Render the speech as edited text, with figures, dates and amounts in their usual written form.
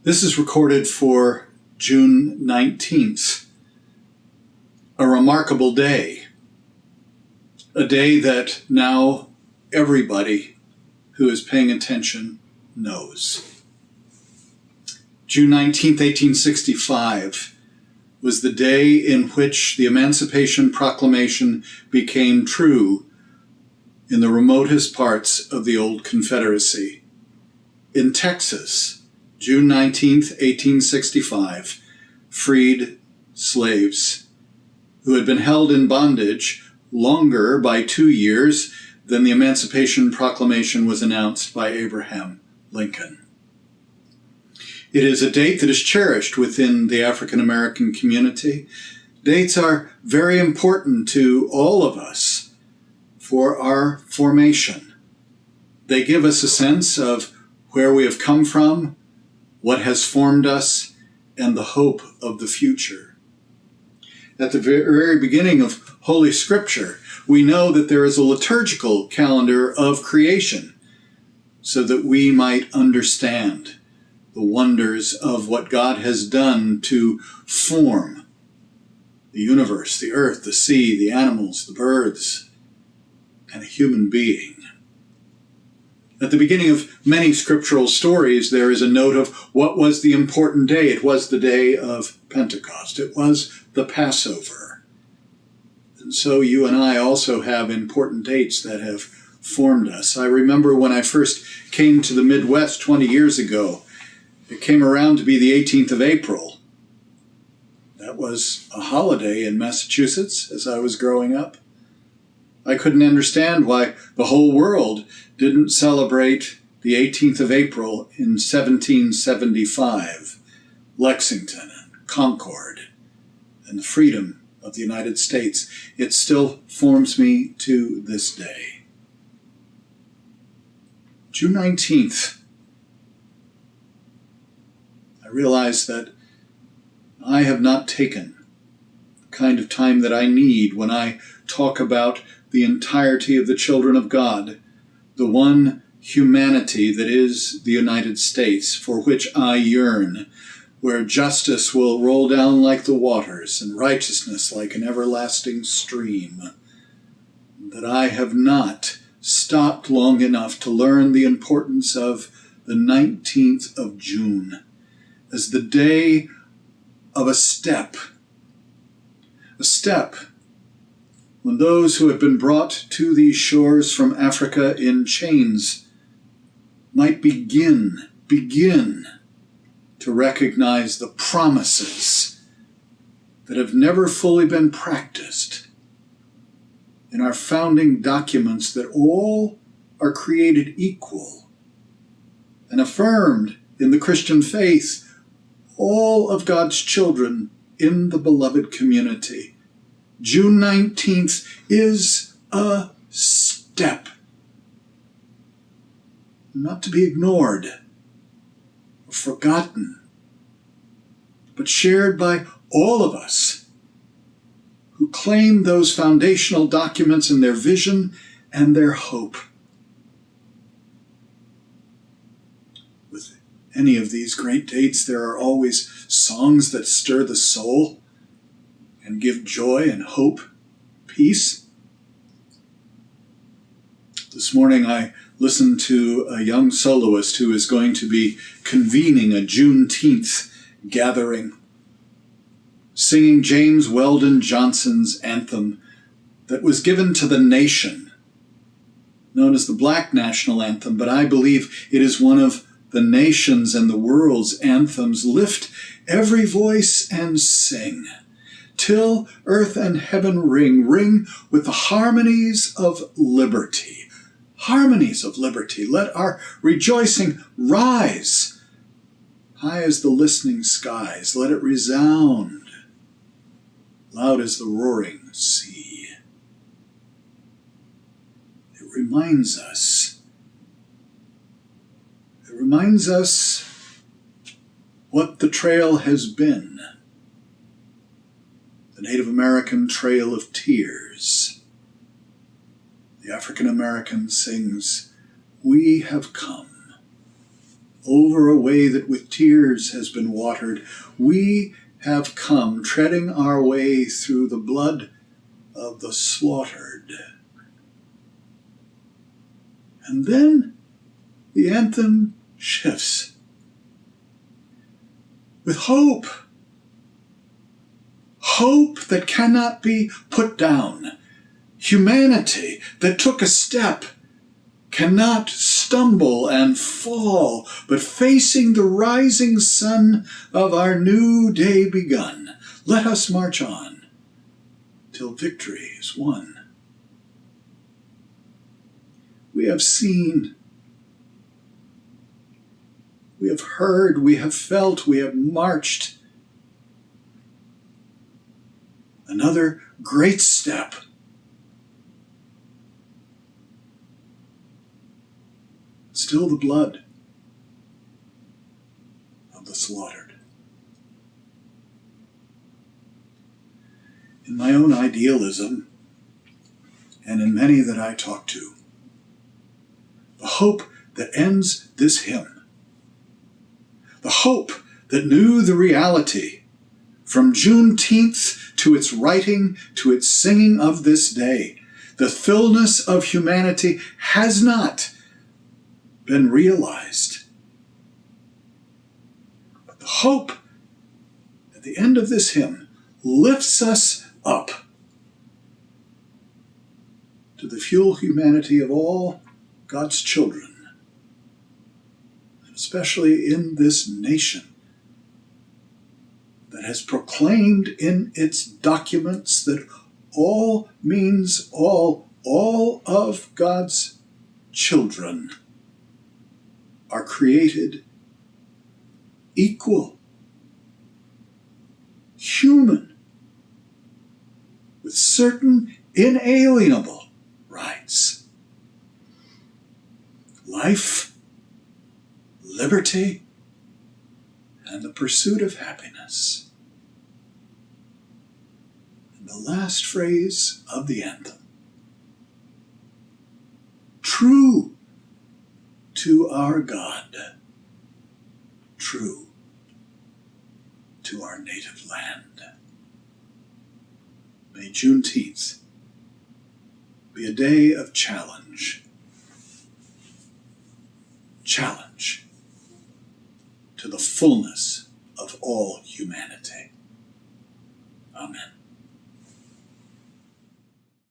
This is recorded for June 19th, a remarkable day, a day that now everybody who is paying attention knows. June 19th, 1865 was the day in which the Emancipation Proclamation became true in the remotest parts of the old Confederacy. In Texas, June 19th, 1865, freed slaves who had been held in bondage longer by 2 years than the Emancipation Proclamation was announced by Abraham Lincoln. It is a date that is cherished within the African American community. Dates are very important to all of us for our formation. They give us a sense of where we have come from, what has formed us, and the hope of the future. At the very beginning of Holy Scripture, we know that there is a liturgical calendar of creation so that we might understand the wonders of what God has done to form the universe, the earth, the sea, the animals, the birds, and a human being. At the beginning of many scriptural stories, there is a note of what was the important day. It was the day of Pentecost. It was the Passover. And so you and I also have important dates that have formed us. I remember when I first came to the Midwest 20 years ago, it came around to be the 18th of April. That was a holiday in Massachusetts as I was growing up. I couldn't understand why the whole world didn't celebrate the 18th of April in 1775, Lexington and Concord, and the freedom of the United States. It still forms me to this day. June 19th, I realize that I have not taken the kind of time that I need when I talk about the entirety of the children of God, the one humanity that is the United States, for which I yearn, where justice will roll down like the waters and righteousness like an everlasting stream, that I have not stopped long enough to learn the importance of the 19th of June as the day of a step when those who have been brought to these shores from Africa in chains might begin to recognize the promises that have never fully been practiced in our founding documents, that all are created equal and affirmed in the Christian faith, all of God's children in the beloved community. June 19th is a step, not to be ignored or forgotten, but shared by all of us who claim those foundational documents in their vision and their hope. With any of these great dates, there are always songs that stir the soul and give joy and hope, peace. This morning I listened to a young soloist who is going to be convening a Juneteenth gathering, singing James Weldon Johnson's anthem that was given to the nation, known as the Black National Anthem, but I believe it is one of the nation's and the world's anthems. Lift every voice and sing, till earth and heaven ring with the harmonies of liberty. Harmonies of liberty. Let our rejoicing rise high as the listening skies. Let it resound loud as the roaring sea. It reminds us what the trail has been. The Native American Trail of Tears. The African American sings, "We have come over a way that with tears has been watered. We have come treading our way through the blood of the slaughtered. And then the anthem shifts with hope. Hope that cannot be put down. Humanity that took a step cannot stumble and fall, but facing the rising sun of our new day begun, let us march on till victory is won. We have seen, we have heard, we have felt, we have marched. Another great step. Still the blood of the slaughtered. In my own idealism, and in many that I talk to, the hope that ends this hymn, the hope that knew the reality from Juneteenth to its writing to its singing of this day, the fullness of humanity has not been realized. But the hope at the end of this hymn lifts us up to the full humanity of all God's children, and especially in this nation that has proclaimed in its documents that all means all of God's children are created equal, human, with certain inalienable rights. Life, liberty, and the pursuit of happiness. And the last phrase of the anthem. True to our God, true to our native land. May Juneteenth be a day of challenge. Challenge to the fullness of all humanity. Amen.